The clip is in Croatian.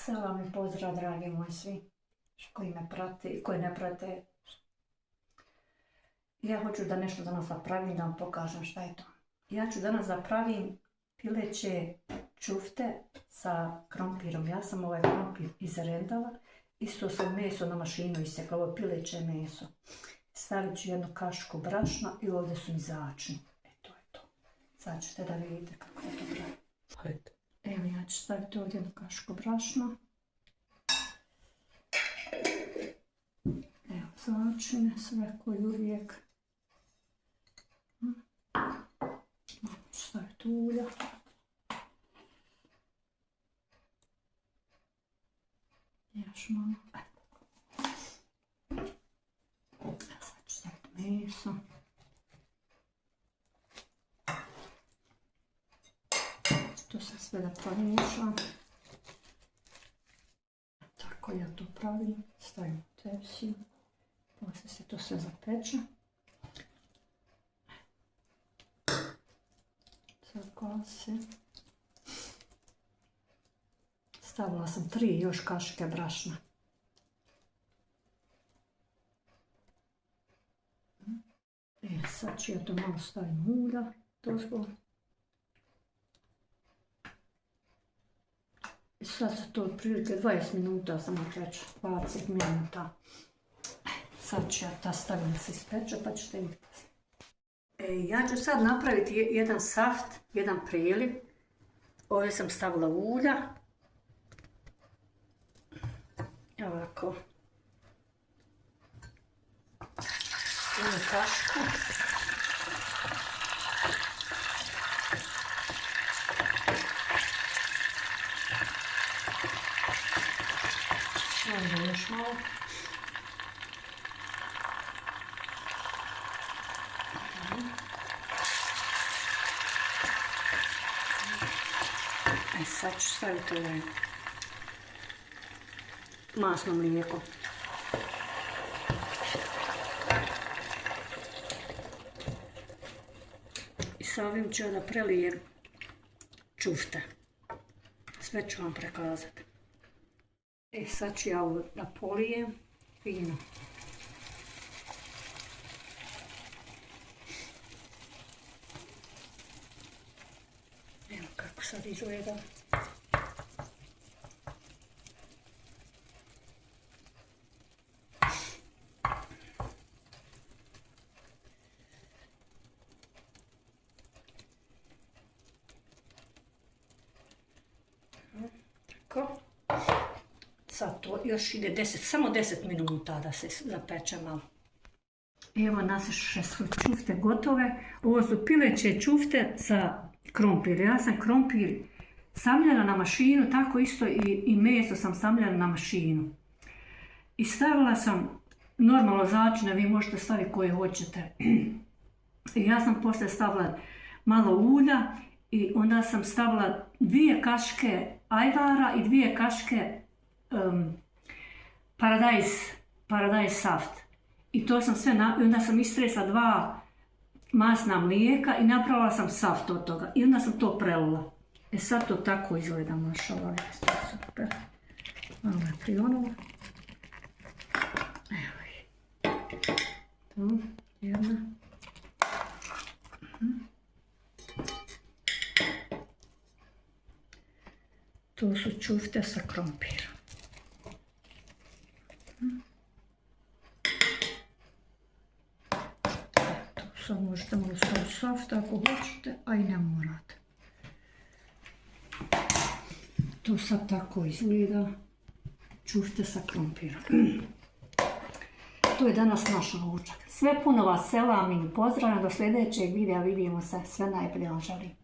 Selam i pozdrav, dragi moji svi koji me prate i koji ne prate. Ja hoću da nešto danas napravim, da vam pokažem šta je to. Ja ću danas napravim pileće čufte sa krompirom. Ja sam ovaj krompir izrendala. Isto sam meso na mašinu isekla, ovo pileće meso. Stavit ću jednu kašku brašna i ovdje su mi začini. To je to. Sad ćete da vidite kako je to pravi. Hajde. Evo, ja ću staviti ovdje jednu kašku brašna. Evo, začine sve koji uvijek. Malo ću staviti ulja. Još malo. Sad ću staviti meso. To sam sve da pomiješam. Tako ja to pravim. Stavim u tepsiju. Poslije se to sve zapeče. Zagase. Stavila sam 3 još kašike brašna. Sad ću ja to malo stavim ulja. I sad se to otprilike 20 minuta, samo reći 20 minuta. Sad ću ja ta stavim da se ispeče pa ćete vidjeti poslije. Ja ću sad napraviti jedan saft, jedan priliv. Ovdje sam stavila ulja. Ovako. Jednu kašku. Onda još malo. Sad ću staviti ovaj masno mlijeko. I sa ovim ću da prelijem čufte. Sve ću vam prikazati. Sad ću ja ovo da polijem fino. Evo kako sad izgleda. Tako. Sad to još ide samo 10 minuta da se zapeče malo. Evo naše su čufte gotove. Ovo su pileće čufte sa krompirom. Ja sam krompir samljala na mašinu, tako isto i meso sam samljala na mašinu. I stavila sam normalno začine, vi možete staviti koje hoćete. I ja sam poslije stavila malo ulja i onda sam stavila 2 kaške ajvara i 2 kaške paradajz saft. I to sam sve, onda sam istresla 2 masna mlijeka i napravila sam saft od toga. I onda sam to prelila. Sad to tako izgleda, mašala. Super. Malo je prionulo. Evo je. Tu, jedna. To su čufte sa krompirom. Sad možete malo staviti saft ako hoćete, a i ne morate. To sad tako izgleda čufte sa krompirom. To je danas naš ručak. Sve puno vas selam i pozdravljam, do sljedećeg videa, vidimo se, sve najbolje vam želim.